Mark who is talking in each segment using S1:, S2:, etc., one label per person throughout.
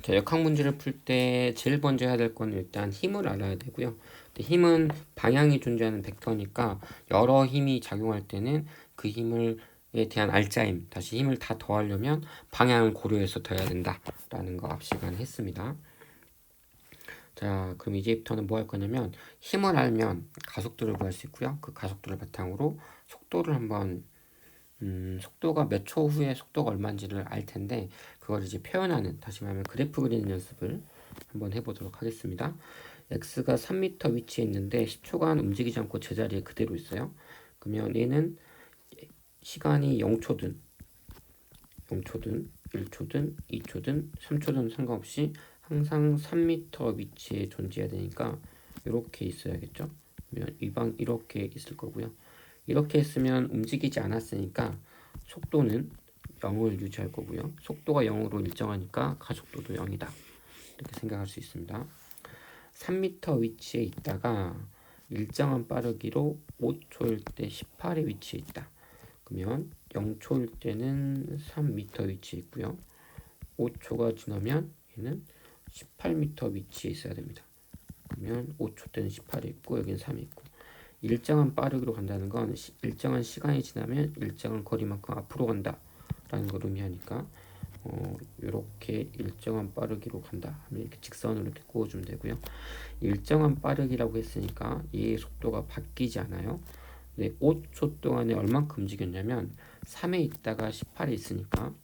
S1: 자, 역학 문제를 풀 때 제일 먼저 해야 될 건 일단 힘을 알아야 되고요. 근데 힘은 방향이 존재하는 벡터니까 여러 힘이 작용할 때는 그 힘을 에 대한 알짜임, 다시 힘을 다 더하려면 방향을 고려해서 더해야 된다라는 거 앞 시간에 했습니다. 자, 그럼 이제부터는 뭐 할 거냐면 힘을 알면 가속도를 구할 수 있고요. 그 가속도를 바탕으로 속도를 한번 속도가 몇 초 후에 속도가 얼마인지를 알 텐데 그걸 이제 표현하는, 다시 말하면 그래프 그리는 연습을 한번 해보도록 하겠습니다. x가 3m 위치에 있는데 10초간 움직이지 않고 제자리에 그대로 있어요. 그러면 얘는 시간이 0초든 1초든 2초든 3초든 상관없이 항상 3m 위치에 존재해야 되니까 이렇게 있어야겠죠. 그러면 이렇게 있을 거고요. 이렇게 했으면 움직이지 않았으니까 속도는 0을 유지할 거고요. 속도가 0으로 일정하니까 가속도도 0이다. 이렇게 생각할 수 있습니다. 3m 위치에 있다가 일정한 빠르기로 5초일 때 18의 위치에 있다. 그러면 0초일 때는 3m 위치에 있고요. 5초가 지나면 얘는 18m 위치에 있어야 됩니다. 그러면 5초 때는 18이 있고 여기는 3이 있고, 일정한 빠르기로 간다는 건 일정한 시간이 지나면 일정한 거리만큼 앞으로 간다 라는 걸 의미하니까 이렇게 일정한 빠르기로 간다 하면 이렇게 직선으로 이렇게 그어주면 되고요. 일정한 빠르기라고 했으니까 얘의 속도가 바뀌지 않아요. 네, 5초 동안에 얼만큼 움직였냐면 3에 있다가 18에 있으니까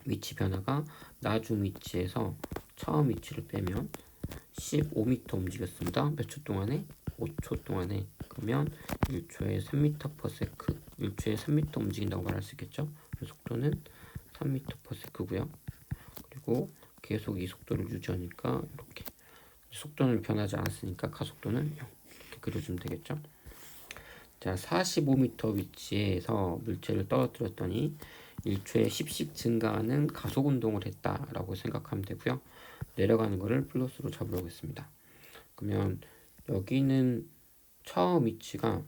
S1: 위치 변화가 나중 위치에서 처음 위치를 빼면 15m 움직였습니다. 몇 초 동안에? 5초 동안에. 그러면 1초에 3m/s, 1초에 3m 움직인다고 말할 수 있겠죠. 속도는 3m/s고요. 그리고 계속 이 속도를 유지하니까 이렇게 속도는 변하지 않았으니까 가속도는 0 이렇게 그려주면 되겠죠. 자, 45m 위치에서 물체를 떨어뜨렸더니 1초에 10씩 증가하는 가속 운동을 했다라고 생각하면 되고요. 내려가는 거를 플러스로 잡으려고 했습니다. 그러면 여기는 처음 위치가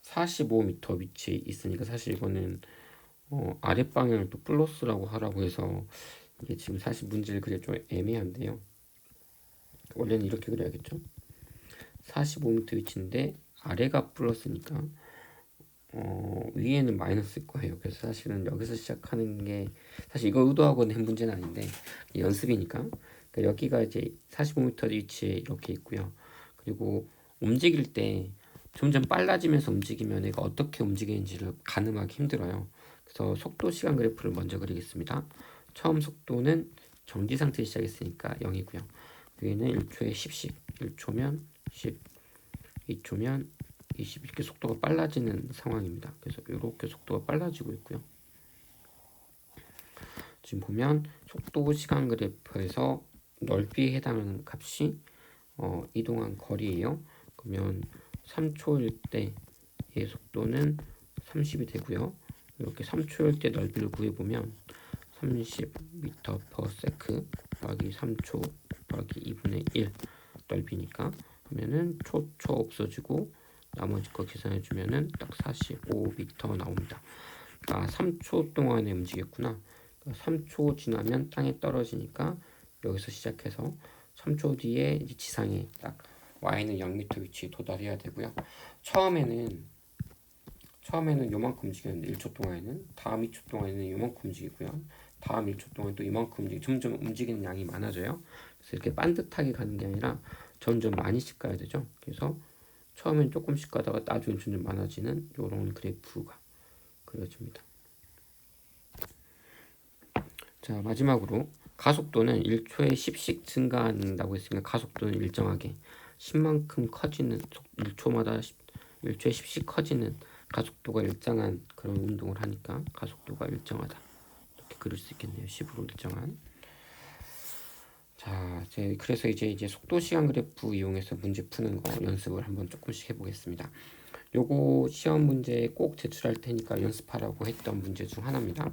S1: 45m 위치에 있으니까 사실 이거는 아랫방향을 또 플러스라고 하라고 해서 이게 지금 사실 문제를 그려 좀 애매한데요. 원래는 이렇게 그려야겠죠. 45m 위치인데 아래가 플러스니까 위에는 마이너스일 거예요. 그래서 사실은 여기서 시작하는 게 사실 이거 의도하고 낸 문제는 아닌데 연습이니까. 그러니까 여기가 이제 45m 위치에 이렇게 있고요. 그리고 움직일 때 점점 빨라지면서 움직이면 얘가 어떻게 움직이는지를 가늠하기 힘들어요. 그래서 속도 시간 그래프를 먼저 그리겠습니다. 처음 속도는 정지 상태에 시작했으니까 0이고요. 위에는 1초에 10씩, 1초면 10, 2초면 20, 이렇게 속도가 빨라지는 상황입니다. 그래서 이렇게 속도가 빨라지고 있고요. 지금 보면 속도 시간 그래프에서 넓이에 해당하는 값이 이동한 거리예요. 그러면 3초일 때의 속도는 30이 되고요. 이렇게 3초일 때 넓이를 구해보면 30m/s 더하기 3초 더하기 2분의 1 넓이니까 하면은 초 없어지고 나머지 거 계산해주면은 딱 45m 나옵니다. 아, 3초 동안에 움직였구나. 3초 지나면 땅에 떨어지니까 여기서 시작해서 3초 뒤에 이제 지상에 딱 y는 0m 위치에 도달해야 되고요. 처음에는 요만큼 움직였는데 1초 동안에는, 다음 2초 동안에는 요만큼 움직이고요. 다음 1초 동안 또 이만큼 점점 움직이는 양이 많아져요. 그래서 이렇게 반듯하게 가는 게 아니라 점점 많이씩 가야 되죠. 그래서 처음엔 조금씩 가다가 나중에 점점 많아지는 이런 그래프가 그려집니다. 자, 마지막으로 가속도는 1초에 10씩 증가한다고 했으니까 가속도는 일정하게 10만큼 커지는 1초마다 1초에 10씩 커지는 가속도가 일정한 그런 운동을 하니까 가속도가 일정하다. 이렇게 그릴 수 있겠네요. 10으로 일정한. 자, 그래서 이제 속도 시간 그래프 이용해서 문제 푸는 거 연습을 한번 조금씩 해보겠습니다. 요거 시험 문제에 꼭 제출할 테니까 연습하라고 했던 문제 중 하나입니다.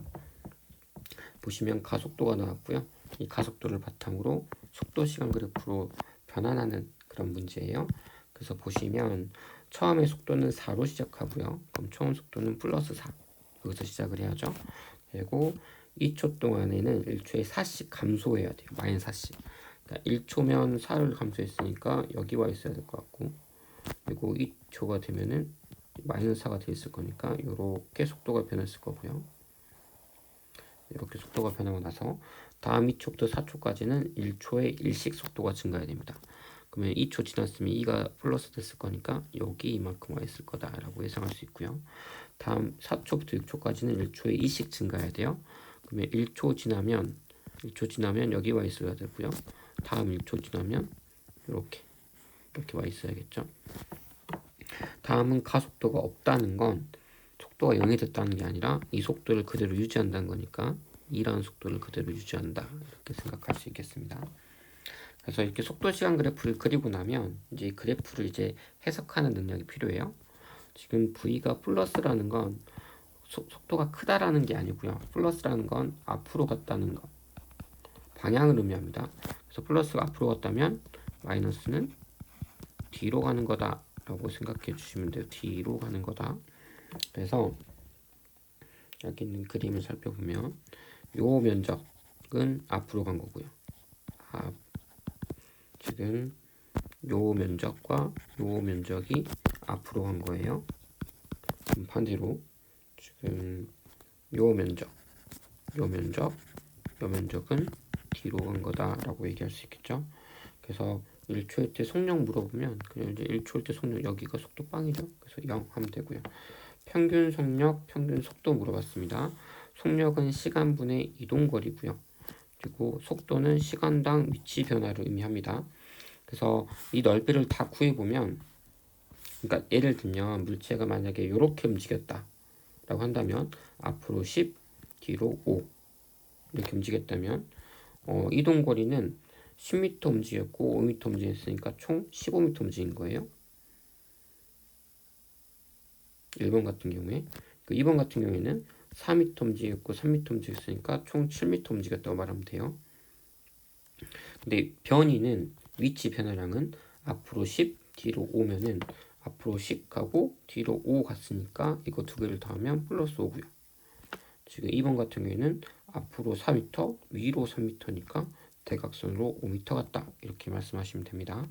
S1: 보시면 가속도가 나왔고요. 이 가속도를 바탕으로 속도 시간 그래프로 변환하는 그런 문제예요. 그래서 보시면 처음에 속도는 4로 시작하고요. 그럼 처음 속도는 플러스 4. 여기서 시작을 해야죠. 그리고 2초 동안에는 1초에 4씩 감소해야 돼요. 마이너스 4씩. 그러니까 1초면 4를 감소했으니까 여기 와 있어야 될 것 같고, 그리고 2초가 되면은 마이너스 4가 돼 있을 거니까 이렇게 속도가 변했을 거고요. 이렇게 속도가 변하고 나서 다음 2초부터 4초까지는 1초에 1씩 속도가 증가해야 됩니다. 그러면 2초 지났으면 2가 플러스 됐을 거니까 여기 이만큼 와 있을 거다라고 예상할 수 있고요. 다음 4초부터 6초까지는 1초에 2씩 증가해야 돼요. 그러면 1초 지나면 여기 와 있어야 되고요. 다음 1초 지나면 이렇게 와 있어야겠죠. 다음은 가속도가 없다는 건 속도가 0이 됐다는 게 아니라 이 속도를 그대로 유지한다는 거니까 2라는 속도를 그대로 유지한다, 이렇게 생각할 수 있겠습니다. 그래서 이렇게 속도 시간 그래프를 그리고 나면 이제 그래프를 이제 해석하는 능력이 필요해요. 지금 V가 플러스라는 건 속도가 크다라는 게 아니고요. 플러스라는 건 앞으로 갔다는 거, 방향을 의미합니다. 그래서 플러스가 앞으로 갔다면 마이너스는 뒤로 가는 거다 라고 생각해 주시면 돼요. 뒤로 가는 거다. 그래서 여기 있는 그림을 살펴보면 요 면적은 앞으로 간 거고요. 지금 요 면적과 요 면적이 앞으로 간 거예요. 반대로 지금 요 면적은 뒤로 간 거다라고 얘기할 수 있겠죠. 그래서 1초일 때 속력 물어보면 그냥 이제 1초일 때 속력, 여기가 속도 빵이죠. 그래서 0 하면 되고요. 평균 속력, 평균 속도 물어봤습니다. 속력은 시간분의 이동거리고요. 그리고 속도는 시간당 위치 변화를 의미합니다. 그래서 이 넓이를 다 구해보면, 그러니까 예를 들면 물체가 만약에 이렇게 움직였다 라고 한다면 앞으로 10, 뒤로 5 이렇게 움직였다면 이동거리는 10m 움직였고 5m 움직였으니까 총 15m 움직인 거예요. 1번 같은 경우에. 2번 같은 경우에는 4m 움직였고 3m 움직였으니까 총 7m 움직였다고 말하면 돼요. 근데 변이는, 위치 변화량은 앞으로 10, 뒤로 5면은 앞으로 10 가고 뒤로 5 갔으니까 이거 두 개를 더하면 플러스 5고요. 지금 2번 같은 경우에는 앞으로 4m, 위로 3m니까 대각선으로 5m 갔다, 이렇게 말씀하시면 됩니다.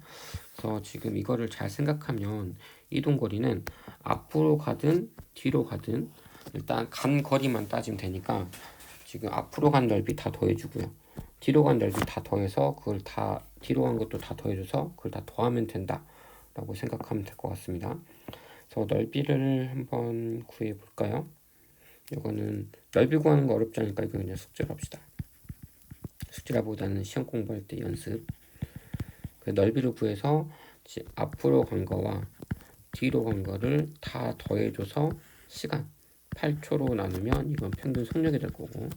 S1: 그래서 지금 이거를 잘 생각하면 이동거리는 앞으로 가든 뒤로 가든 일단 간 거리만 따지면 되니까 지금 앞으로 간 넓이 다 더해주고요. 뒤로 간 넓이 다 더해서 그걸 다, 뒤로 간 것도 다 더해줘서 그걸 다 더하면 된다 라고 생각하면 될 것 같습니다. 그래서 넓이를 한번 구해 볼까요? 이거는 넓이 구하는 거 어렵지 않으니까 이거 그냥 숙제로 합시다. 숙제라보다는 시험 공부할 때 연습. 그 넓이를 구해서 앞으로 간 거와 뒤로 간 거를 다 더해줘서 시간 8초로 나누면 이건 평균 속력이 될 거고,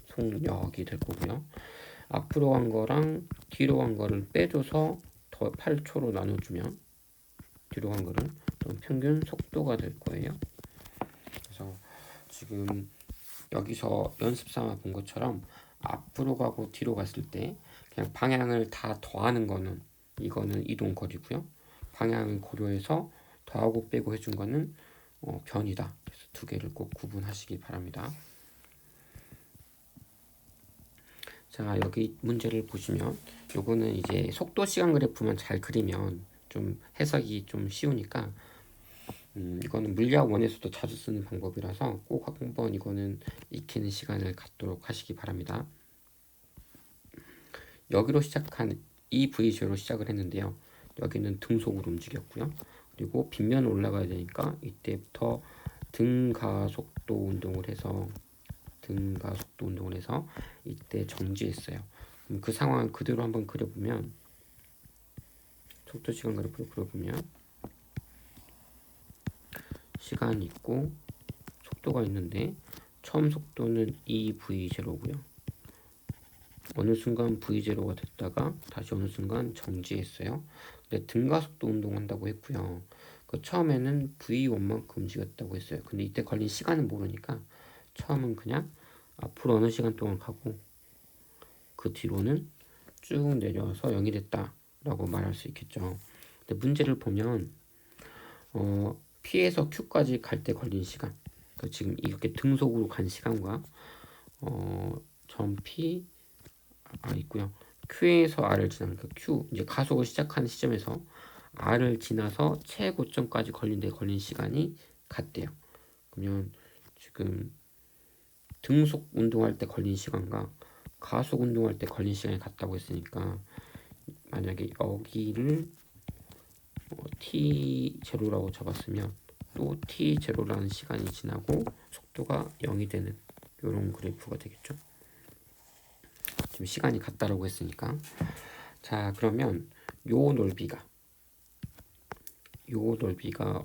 S1: 속력이 될 거고요. 앞으로 간 거랑 뒤로 간 거를 빼줘서 더 8초로 나눠주면 뒤로 간 거를 평균 속도가 될 거예요. 그래서 지금 여기서 연습 삼아 본 것처럼 앞으로 가고 뒤로 갔을 때 그냥 방향을 다 더하는 거는, 이거는 이동 거리고요. 방향을 고려해서 더하고 빼고 해준 거는 변이다. 그래서 두 개를 꼭 구분하시기 바랍니다. 자, 여기 문제를 보시면 요거는 이제 속도 시간 그래프만 잘 그리면 좀 해석이 좀 쉬우니까 이거는 물리학 원에서도 자주 쓰는 방법이라서 꼭 한번 이거는 익히는 시간을 갖도록 하시기 바랍니다. 여기로 시작한 이 V제로 시작을 했는데요. 여기는 등속으로 움직였고요. 그리고 빗면을 올라가야 되니까 이때부터 등가속도 운동을 해서 이때 정지했어요. 그럼 그 상황을 그대로 한번 그려보면, 속도 시간 그래프를 그려보면 시간이 있고 속도가 있는데 처음 속도는 2v0고요. 어느 순간 v0가 됐다가 다시 어느 순간 정지했어요. 근데 등가속도 운동한다고 했고요. 그 처음에는 v1만큼 움직였다고 했어요. 근데 이때 걸린 시간은 모르니까 처음은 그냥 앞으로 어느 시간 동안 가고 그 뒤로는 쭉 내려와서 0이 됐다 라고 말할 수 있겠죠. 근데 문제를 보면 P에서 Q까지 갈 때 걸린 시간, 그러니까 지금 이렇게 등속으로 간 시간과 점 P 있고요. Q에서 R을 지나는 그 Q 이제 가속을 시작하는 시점에서 R을 지나서 최고점까지 걸린 시간이 같대요. 그러면 지금 등속 운동할 때 걸린 시간과 가속 운동할 때 걸린 시간이 같다고 했으니까 만약에 여기를 t0라고 잡았으면 또 t0라는 시간이 지나고 속도가 0이 되는 이런 그래프가 되겠죠. 지금 시간이 같다라고 했으니까. 자, 그러면 요 넓이가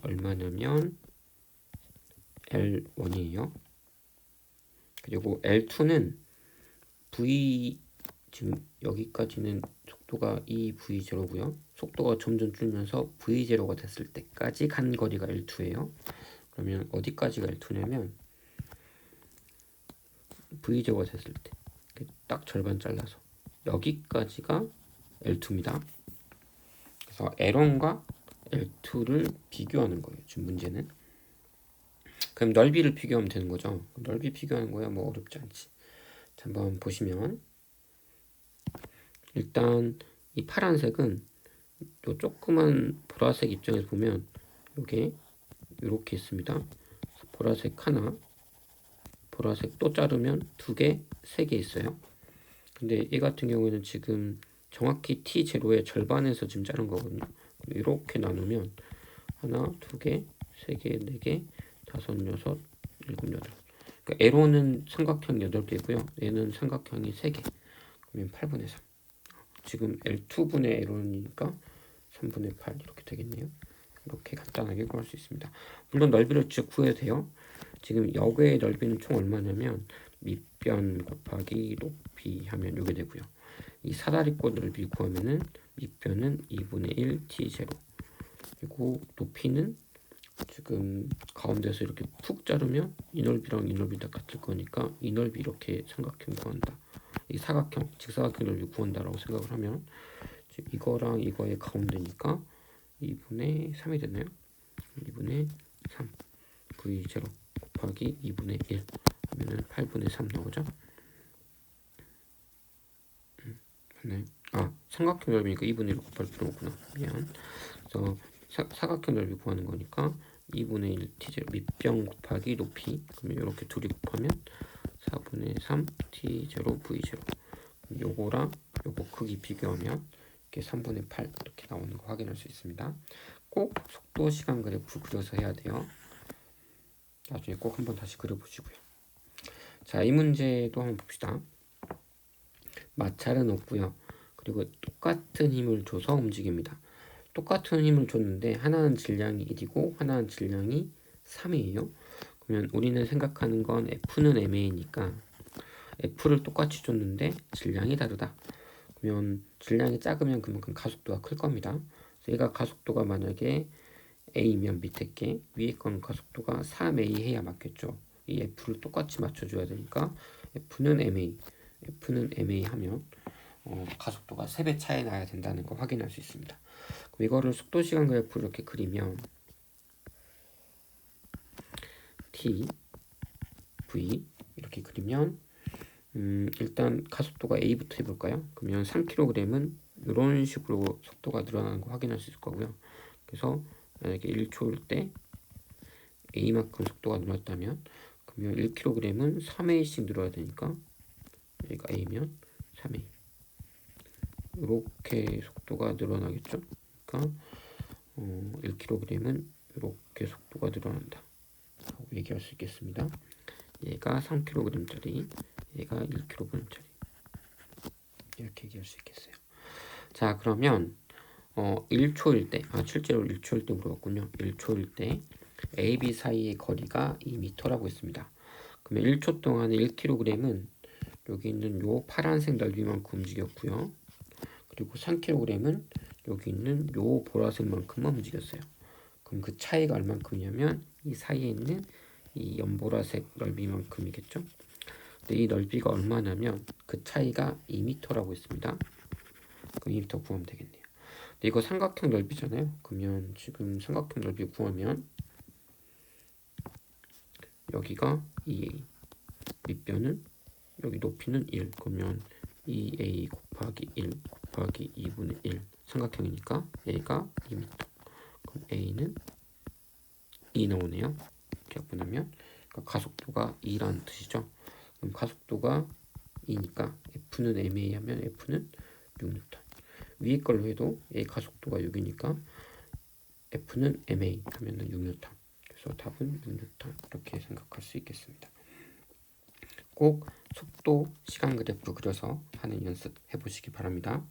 S1: 얼마냐면 L1이에요. 그리고 L2는 V 지금 여기까지는 속도가 EV0고요. 속도가 점점 줄면서 V0가 됐을 때까지 간 거리가 L2예요. 그러면 어디까지가 L2냐면 V0가 됐을 때 딱 절반 잘라서 여기까지가 L2입니다. 그래서 L1과 L2를 비교하는 거예요. 지금 문제는. 그럼 넓이를 비교하면 되는 거죠. 넓이 비교하는 거야 뭐 어렵지 않지. 자, 한번 보시면 일단 이 파란색은 요 조그만 보라색 입장에서 보면 요게 이렇게 있습니다. 보라색 하나, 보라색 또 자르면 두 개, 세 개 있어요. 근데 얘 같은 경우에는 지금 정확히 T0의 절반에서 지금 자른 거거든요. 이렇게 나누면 하나, 두 개, 세 개, 네 개, 다섯, 여섯, 일곱, 여덟. 그러니까 에로는 삼각형 8개고요. 얘는 삼각형이 3개. 그러면 8분의 3. 지금 L2분의 에로니까 3분의 8 이렇게 되겠네요. 이렇게 간단하게 구할 수 있습니다. 물론 넓이를 쭉 구해도 돼요. 지금 여기의 넓이는 총 얼마냐면 밑변 곱하기 높이 하면 이게 되고요. 이 사다리꼴 넓이 구하면은 밑변은 2분의 1 T0 그리고 높이는 지금 가운데서 이렇게 푹 자르면 이 넓이랑 이 넓이 다 같을 거니까 이 넓이 이렇게 삼각형 구한다. 이 사각형, 직사각형 넓이 구한다라고 생각을 하면 이거랑 이거의 가운데니까 2분의 3이 되나요? 2분의 3 V0 곱하기 2분의 1 하면은 8분의 3 나오죠? 맞나요? 삼각형 넓이니까 2분의 1 곱할 필요 없구나. 미안. 그래서 사각형 넓이 구하는 거니까 2분의 1 T0 밑변 곱하기 높이 그러면 이렇게 둘이 곱하면 4분의 3 T0 V0 요거랑 요거 크기 비교하면 이렇게 3분의 8 이렇게 나오는 거 확인할 수 있습니다. 꼭 속도 시간 그래프 그려서 해야 돼요. 나중에 꼭 한번 다시 그려보시고요. 자, 이 문제도 한번 봅시다. 마찰은 없고요. 그리고 똑같은 힘을 줘서 움직입니다. 똑같은 힘을 줬는데 하나는 질량이 1이고 하나는 질량이 3이에요. 그러면 우리는 생각하는 건 F는 ma니까 F를 똑같이 줬는데 질량이 다르다. 그러면 질량이 작으면 그만큼 가속도가 클 겁니다. 그래서 얘가 가속도가 만약에 A면 밑에 게 위에 건 가속도가 3A 해야 맞겠죠. 이 F를 똑같이 맞춰줘야 되니까 F는 MA 하면 가속도가 3배 차이 나야 된다는 거 확인할 수 있습니다. 그럼 이거를 속도시간 그래프 이렇게 그리면 T, V 이렇게 그리면 일단 가속도가 A부터 해볼까요? 그러면 3kg은 이런 식으로 속도가 늘어나는 거 확인할 수 있을 거고요. 그래서 만약에 1초일 때 A만큼 속도가 늘었다면 그러면 1kg은 3A씩 늘어야 되니까 여기가 A면 3A 이렇게 속도가 늘어나겠죠. 그러니까 1kg은 이렇게 속도가 늘어난다 라고 얘기할 수 있겠습니다. 얘가 3kg짜리 얘가 1kg짜리 이렇게 얘기할 수 있겠어요. 자, 그러면 1초일 때 실제로 1초일 때 물어봤군요. 1초일 때 A, B 사이의 거리가 2m라고 했습니다. 그러면 1초 동안에 1kg은 여기 있는 요 파란색 넓이만큼 움직였고요. 그리고 3kg은 여기 있는 요 보라색만큼만 움직였어요. 그럼 그 차이가 얼만큼이냐면 이 사이에 있는 이 연보라색 넓이만큼이겠죠. 근데 이 넓이가 얼마냐면 그 차이가 2m라고 했습니다. 그럼 2m 구하면 되겠네요. 근데 이거 삼각형 넓이잖아요. 그러면 지금 삼각형 넓이 구하면 여기가 2a, 밑변은 여기 높이는 1. 그러면 2a 곱하기 1 곱하기 2분의 1 삼각형이니까 a가 2m. 그럼 a는 2 나오네요. 이렇게 보면 그러니까 가속도가 2라는 뜻이죠. 그럼 가속도가 2니까 F는 ma 하면 F는 6N. 위에 걸로 해도 A 가속도가 6이니까 F는 ma 하면은 6N. 그래서 답은 6N 이렇게 생각할 수 있겠습니다. 꼭 속도, 시간 그래프를 그려서 하는 연습 해보시기 바랍니다.